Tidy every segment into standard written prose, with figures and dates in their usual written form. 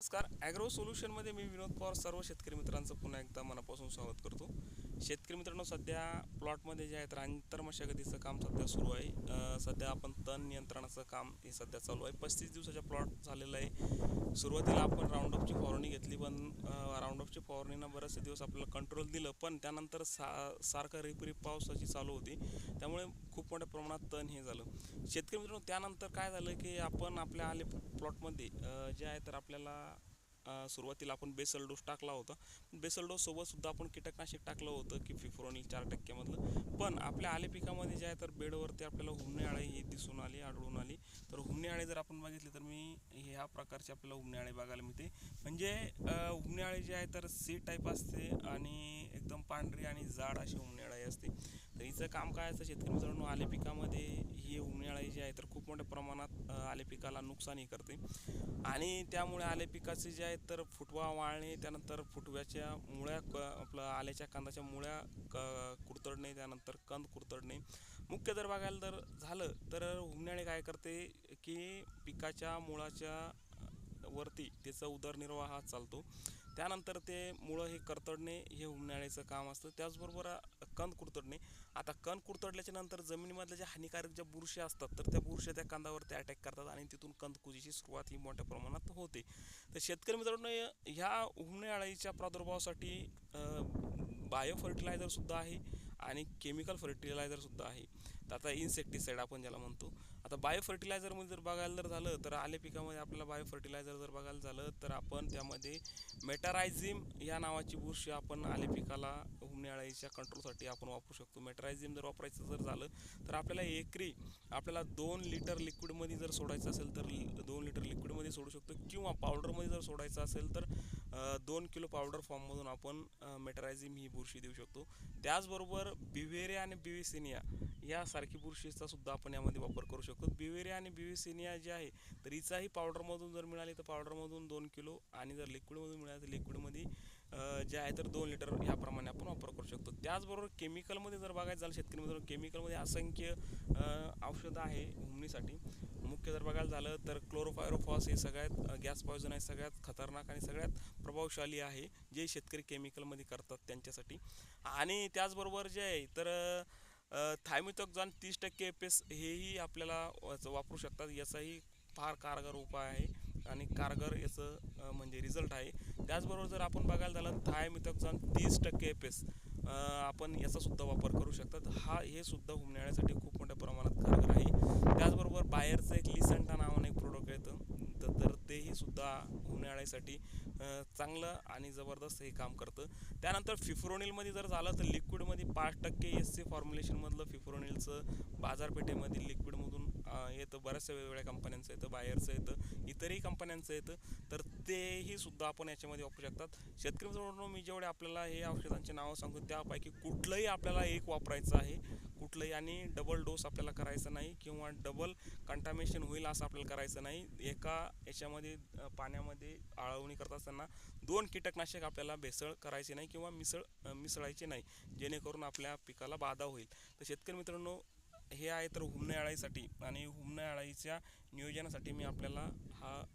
नमस्कार. ॲग्रो सोल्युशनमध्ये मी विनोद पवार सर्व शेतकरी मित्रांचं पुन्हा एकदा मनापासून स्वागत करतो. शेतकरी मित्रांनो, सध्या प्लॉटमध्ये जे आहेत आंतर मशागतीचं काम सध्या सुरू आहे. सध्या आपण तण नियंत्रणाचं काम हे सध्या चालू आहे. 35 दिवसाचा प्लॉट झालेला आहे. सुरुवातीला आपण राऊंडअपची फवारणी घेतली, पण राऊंडअपची फवारणीनं बरेचसे दिवस आपल्याला कंट्रोल दिलं, पण त्यानंतर सारखं रिपरिप पावसाची चालू होती, त्यामुळे खूप मोठ्या प्रमाणात तण हे झालं. शेतकरी मित्रांनो, त्यानंतर काय झालं की आपण आपल्या आले प्लॉटमध्ये जे आहे तर आपल्याला सुरुवातीला आपण बेसल डोस टाकला होता. बेसल डोस सोबतसुद्धा आपण कीटकनाशक टाकलं होतं की फिफ्रोनिल 4%मधलं. पण आपल्या आले पिकामध्ये जे आहे तर बेडवरती आपल्याला हुमणे अळी ही दिसून आढळून आली. तर हुमणे अळी जर आपण बघितले तर ह्या प्रकारचे आपल्याला हुमणे अळी बघायला मिळते. म्हणजे हुमणे अळी जे आहे तर सी टाईप असते आणि एकदम पांढरी आणि जाड अशी हुमणे अळी असते. तर हिचं काम काय असतं शेतकरी मित्रांनो, आले पिकामध्ये ही हुमणे अळी जी आहे तर खूप मोठ्या प्रमाणात आले पिकाला नुकसानही करते आणि त्यामुळे आले पिकाचे जे आहे तर फुटवा वाळणे, त्यानंतर फुटव्याच्या मुळ्या आपलं आल्याच्या कांदाच्या मुळ्या कुरतडणे, त्यानंतर कंद कुरतडणे. मुख्य जर बघायला जर झालं तर हुमणे अळी काय करते की पिकाच्या मुळाच्या वरती त्याचा उदरनिर्वाह हा चालतो. त्यानंतर ते मुळं हे करतडणे हे हुमणे अळीचं काम असतं. त्याचबरोबर कंद कुरतडणे. आता कंद कुरतडल्याच्या नंतर जमिनीमधल्या ज्या हानिकारक ज्या बुरशी असतात तर त्या बुरश्या त्या कंदावरती अटॅक करतात आणि तिथून कंदकुजीची सुरुवात ही मोठ्या प्रमाणात होते. तर शेतकरी मित्रांनो, ह्या हुमणे अळीच्या प्रादुर्भावासाठी बायो फर्टिलायझरसुद्धा आहे आणि केमिकल फर्टिलायझरसुद्धा आहे. तर आता इन्सेक्टिसाईड आपण ज्याला म्हणतो. आता बायो फर्टिलायझरमध्ये जर बघायला जर झालं तर आले पिकामध्ये आपल्याला बायो फर्टिलायझर जर बघायला झालं तर आपण त्यामध्ये मेटारायझिम या नावाची बुरशी आपण आले पिकाला हुमणे अळीच्या कंट्रोलसाठी आपण वापरू शकतो. मेटारायझिम जर वापरायचं जर झालं तर आपल्याला एकरी आपल्याला 2 लिटर लिक्विडमध्ये जर सोडायचं असेल तर 2 लिटर लिक्विडमध्ये सोडू शकतो, किंवा पावडरमध्ये जर सोडायचं असेल तर 2 किलो पावडर फॉर्ममधून आपण मेटारायझिम ही बुरशी देऊ शकतो. त्याचबरोबर बिव्हेरिया आणि बिविसिनिया यासारखी बुरशीचा सुद्धा आपण यामध्ये वापर करू शकतो. बिव्हेरिया आणि बिविसिनिया जे आहे तर हिचाही पावडरमधून जर मिळाली तर पावडरमधून 2 किलो, आणि जर लिक्विडमधून मिळाली तर लिक्विडमध्ये जे आहे तर 2 लिटर ह्याप्रमाणे आपण वापर करू शकतो. त्याचबरोबर केमिकलमध्ये जर बघायचं झालं शेतकरी मित्रांनो, केमिकलमध्ये असंख्य औषधं आहे हुमणीसाठी. मुख्य जर बघायला झालं तर क्लोरोफायरोफॉस हे सगळ्यात गॅस पॉयझन आहे, सगळ्यात खतरनाक आणि सगळ्यात प्रभावशाली आहे जे शेतकरी केमिकलमध्ये करतात त्यांच्यासाठी. आणि त्याचबरोबर जे आहे तर थायमिथॉक्झान 30% एपेस हेही आपल्याला वापरू शकतात. याचाही फार कारगर उपाय आहे आणि कारगर याचं म्हणजे रिझल्ट आहे. त्याचबरोबर जर आपण बघायला झालं थायमिथॉक्झान 30% एपेस आपण याचासुद्धा वापर करू शकतात. हे सुद्धा हुमणे अळीसाठी खूप मोठ्या प्रमाणात कारगर आहे. त्याचबरोबर बाहेरचं एक लिसंटा नावानं एक प्रोडक्ट येतं, तर तेही सुद्धा हुमणे अळीसाठी चांगलं आणि जबरदस्त हे काम करतं. त्यानंतर फिफ्रोनिलमध्ये जर झालं तर लिक्विडमध्ये 5% SC फॉर्म्युलेशनमधलं फिफ्रोनिलचं बाजारपेठेमध्ये लिक्विडमधून येतं. बऱ्याचशा वेगवेगळ्या कंपन्यांचं येतं, बायरचं येतं, इतरही कंपन्यांचं येतं. तर तेही सुद्धा आपण याच्यामध्ये वापरू शकतात. शेतकरी मित्रांनो, मी जेवढे आपल्याला हे औषधांची नावं सांगतो त्यापैकी कुठलंही आपल्याला एक वापरायचं आहे, कुठलंही, आणि डबल डोस आपल्याला करायचा नाही किंवा डबल कंटामिनेशन होईल असं आपल्याला करायचं नाही. एका याच्यामध्ये पाण्यामध्ये आळवणी करत असताना 2 कीटकनाशक आपल्याला भेसळ करायचे नाही किंवा मिसळायचे नाही, जेणेकरून आपल्या पिकाला बाधा होईल. तर शेतकरी मित्रांनो, हे आहे तर हुमणे अळीसाठी, आणि हुमणे अळीच्या नियोजनासाठी मी आपल्याला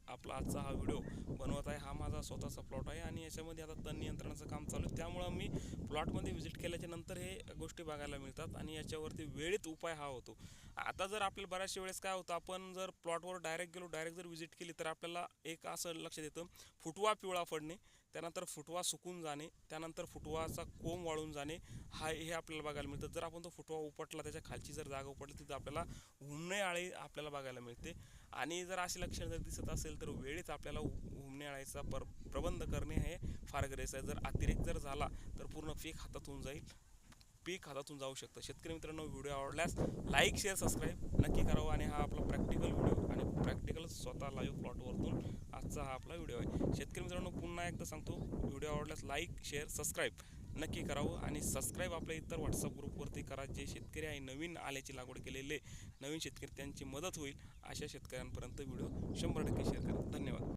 आपला आजचा हा व्हिडिओ बनवत आहे. हा माझा स्वतःचा प्लॉट आहे आणि याच्यामध्ये आता तण नियंत्रणाचं काम चालू आहे. त्यामुळं मी प्लॉटमध्ये व्हिजिट केल्याच्या नंतर हे गोष्टी बघायला मिळतात आणि याच्यावरती वेळेत उपाय हा होतो. आता जर आपल्याला बऱ्याचशा वेळेस काय होतं, आपण जर प्लॉटवर डायरेक्ट जर व्हिजिट केली तर आपल्याला एक असं लक्षात येतं, फुटवा पिवळा पडणे, त्यानंतर फुटवा सुकून जाणे, त्यानंतर फुटवाचा कोंब वाळून जाणे, हे आपल्याला बघायला मिळतं. जर आपण तो फुटवा उपटला, त्याच्या खालची जर जागा उपटली, तिथं आपल्याला हुमणे अळी आपल्याला बघायला मिळते. आणि जर अशी लक्षणं जर दिसत असेल तर वेळेत आपल्याला हुमणे अळीचा प्रबंध करणे हे फार गरजेचं आहे. जर अतिरेक जर झाला तर पूर्ण पीक हातातून जाऊ शकतं. शेतकरी मित्रांनो, व्हिडिओ आवडल्यास लाईक, शेअर, सबस्क्राईब नक्की करावं. आणि हा आपला प्रॅक्टिकल व्हिडिओ आणि प्रॅक्टिकल स्वतः लाईव्ह प्लॉटवरतून आजचा हा आपला व्हिडिओ आहे. शेतकरी मित्रांनो, पुन्हा एकदा सांगतो, व्हिडिओ आवडल्यास लाईक, शेअर, सबस्क्राईब नक्की करावं. आणि सबस्क्राईब आपल्या इतर व्हॉट्सअप ग्रुपवरती करा. जे शेतकरी आहे नवीन आल्याची लागवड केलेले नवीन शेतकरी, त्यांची मदत होईल अशा शेतकऱ्यांपर्यंत व्हिडिओ 100% शेअर करा. धन्यवाद.